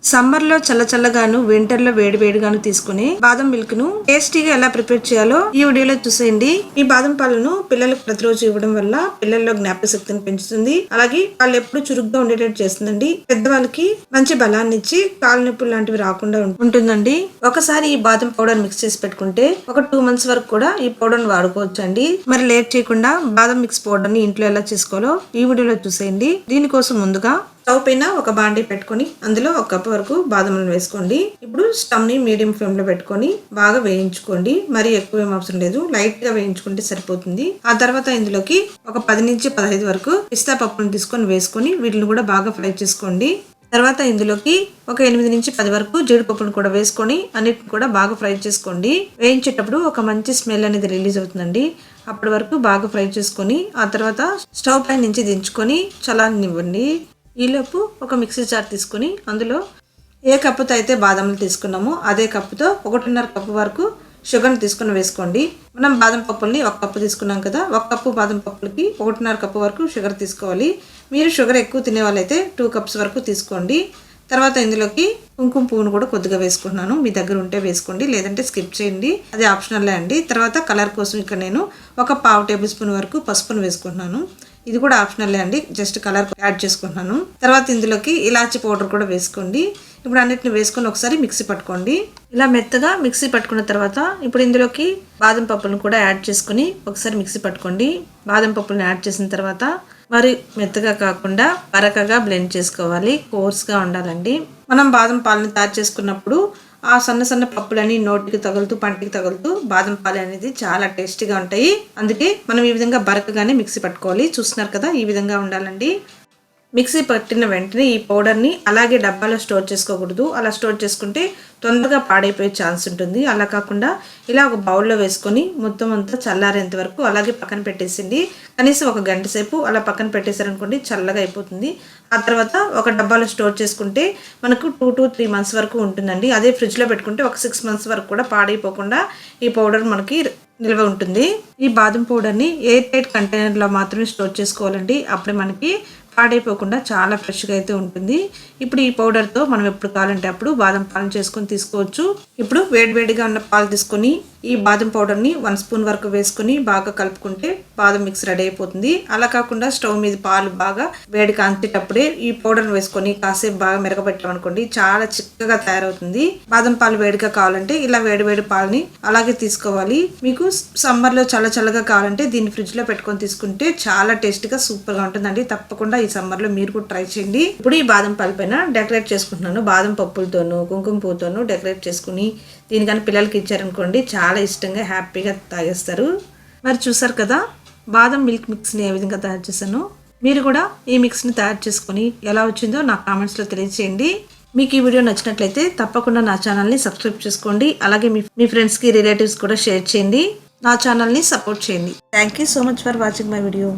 Summer లో చల్లగాను winter లో వేడిగాను తీసుకుని బాదం మిల్క్ ను టేస్టీగా ఎలా ప్రిపేర్ చేయాలో ఈ వీడియోలో చూసేయండి. ఈ బాదం పాలను పిల్లలకు ప్రతిరోజు ఇవ్వడం వల్ల పిల్లల్లో జ్ఞాపక శక్తిని పెంచుతుంది. అలాగే వాళ్ళు ఎప్పుడు చురుగ్గా ఉండేటట్టు చేస్తుందండి. పెద్దవాళ్ళకి మంచి బలాన్ని ఇచ్చి కాళ్ళ నొప్పులు లాంటివి రాకుండా ఉంటుందండి. ఒకసారి ఈ బాదం పౌడర్ మిక్స్ చేసి పెట్టుకుంటే ఒక 2 months వరకు కూడా ఈ పౌడర్ ని వాడుకోవచ్చు అండి. మరి లేట్ చేయకుండా బాదం మిక్స్ పౌడర్ ని ఇంట్లో ఎలా చేసుకోవాలో ఈ వీడియోలో చూసేయండి. దీనికోసం ముందుగా స్టవ్ పైన ఒక బాండీ పెట్టుకొని అందులో 1 కప్ వరకు బాదములను వేసుకోండి. ఇప్పుడు స్టవ్ ని మీడియం ఫ్లేమ్ లో పెట్టుకొని బాగా వేయించుకోండి. మరి ఎక్కువ ఏం అవసరం లేదు, లైట్ గా వేయించుకుంటే సరిపోతుంది. ఆ తర్వాత ఇందులోకి ఒక 10 నుంచి 15 వరకు పిస్తా పప్పును తీసుకొని వేసుకొని వీటిని కూడా బాగా ఫ్రై చేసుకోండి. తర్వాత ఇందులోకి ఒక 8 నుంచి 10 వరకు జీడిపప్పును కూడా వేసుకొని అన్నిటిని కూడా బాగా ఫ్రై చేసుకోండి. వేయించేటప్పుడు ఒక మంచి స్మెల్ అనేది రిలీజ్ అవుతుందండి. అప్పటి వరకు బాగా ఫ్రై చేసుకొని ఆ తర్వాత స్టవ్ పై నుంచి దించుకొని చల్లారనివ్వండి. ఈలోపు ఒక మిక్సీ జార్ తీసుకుని అందులో ఏ కప్పుతో అయితే బాదంలు తీసుకున్నామో అదే కప్పుతో 1.5 కప్పు వరకు షుగర్ని తీసుకుని వేసుకోండి. మనం బాదం పప్పుల్ని 1 కప్పు తీసుకున్నాం కదా, 1 కప్పు బాదం పప్పులకి 1.5 కప్పు వరకు షుగర్ తీసుకోవాలి. మీరు షుగర్ ఎక్కువ తినే వాళ్ళైతే 2 cups వరకు తీసుకోండి. తర్వాత ఇందులోకి కుంకుమ పువ్వును కూడా కొద్దిగా వేసుకుంటున్నాను. మీ దగ్గర ఉంటే వేసుకోండి, లేదంటే స్కిప్ చేయండి, అది ఆప్షనల్లే అండి. తర్వాత కలర్ కోసం ఇక్కడ నేను ఒక 1/2 టేబుల్ స్పూన్ వరకు పసుపును వేసుకుంటున్నాను. ఇది కూడా ఆప్షనల్లే అండి, జస్ట్ కలర్ యాడ్ చేసుకుంటున్నాను. తర్వాత ఇందులోకి ఇలాచి పౌడర్ కూడా వేసుకోండి. ఇప్పుడు అన్నిటిని వేసుకొని ఒకసారి మిక్సీ పట్టుకోండి. ఇలా మెత్తగా మిక్సీ పట్టుకున్న తర్వాత ఇప్పుడు ఇందులోకి బాదం పప్పులను కూడా యాడ్ చేసుకుని ఒకసారి మిక్సీ పట్టుకోండి. బాదం పప్పులను యాడ్ చేసిన తర్వాత మరి మెత్తగా కాకుండా బరకగా బ్లెండ్ చేసుకోవాలి, కోర్స్గా ఉండాలండి. మనం బాదం పాలను తయారు చేసుకున్నప్పుడు ఆ సన్న పప్పులని నోటికి తగులుతూ పంటికి తగులుతూ బాదం పాలు అనేది చాలా టేస్టీగా ఉంటాయి. అందుకే మనం ఈ విధంగా బరకగానే మిక్సీ పట్టుకోవాలి. చూస్తున్నారు కదా, ఈ విధంగా ఉండాలండి. మిక్సీ పట్టిన వెంటనే ఈ పౌడర్ని అలాగే డబ్బాలో స్టోర్ చేసుకోకూడదు. అలా స్టోర్ చేసుకుంటే తొందరగా పాడైపోయే ఛాన్స్ ఉంటుంది. అలా కాకుండా ఇలా ఒక బౌల్లో వేసుకొని మొత్తం అంతా చల్లారేంత వరకు అలాగే పక్కన పెట్టేసింది. కనీసం 1 గంట సేపు అలా పక్కన పెట్టేశారనుకోండి, చల్లగా అయిపోతుంది. ఆ తర్వాత ఒక డబ్బాలో స్టోర్ చేసుకుంటే మనకు 2 to 3 months వరకు ఉంటుందండి. అదే ఫ్రిడ్జ్లో పెట్టుకుంటే ఒక 6 months వరకు కూడా పాడైపోకుండా ఈ పౌడర్ మనకి నిల్వ ఉంటుంది. ఈ బాదం పౌడర్ని ఎయిర్ టైట్ కంటైనర్లో మాత్రమే స్టోర్ చేసుకోవాలండి. అప్పుడే మనకి పాడైపోకుండా చాలా ఫ్రెష్గా అయితే ఉంటుంది. ఇప్పుడు ఈ పౌడర్తో మనం ఎప్పుడు కావాలంటే అప్పుడు బాదం పాలను చేసుకొని తీసుకోవచ్చు. ఇప్పుడు వేడిగా ఉన్న పాలు తీసుకొని ఈ బాదం పౌడర్ని 1 స్పూన్ వరకు వేసుకొని బాగా కలుపుకుంటే బాదం మిక్స్ రెడీ అయిపోతుంది. అలా కాకుండా స్టవ్ మీద పాలు బాగా వేడి కాంచేటప్పుడే ఈ పౌడర్ వేసుకొని కాసేపు బాగా మెరగబెట్టామనుకోండి, చాలా చిక్కగా తయారవుతుంది. బాదం పాలు వేడిగా కావాలంటే ఇలా వేడి పాలని అలాగే తీసుకోవాలి. మీకు సమ్మర్ లో చల్లగా కావాలంటే దీన్ని ఫ్రిడ్జ్ లో పెట్టుకొని తీసుకుంటే చాలా టేస్టీగా సూపర్ గా ఉంటుందండి. తప్పకుండా ఈ సమ్మర్ లో మీరు కూడా ట్రై చేయండి. ఇప్పుడు ఈ బాదం పాల పైన డెకరేట్ చేసుకుంటున్నాను. బాదం పప్పులతోనూ కుంకుమ పువ్వుతోనూ డెకరేట్ చేసుకుని దీనికని పిల్లలకి ఇచ్చారనుకోండి, చాలా ఇష్టంగా హ్యాపీగా తాగేస్తారు. మరి చూసారు కదా, బాదం మిల్క్ మిక్స్ని ఏ విధంగా తయారు చేశాను. మీరు కూడా ఈ మిక్స్ని తయారు చేసుకొని ఎలా వచ్చిందో నా కామెంట్స్లో తెలియజేయండి. మీకు ఈ వీడియో నచ్చినట్లయితే తప్పకుండా నా ఛానల్ని సబ్స్క్రైబ్ చేసుకోండి. అలాగే మీ ఫ్రెండ్స్కి రిలేటివ్స్ కూడా షేర్ చేయండి. నా ఛానల్ని సపోర్ట్ చేయండి. Thank you so much for watching my video.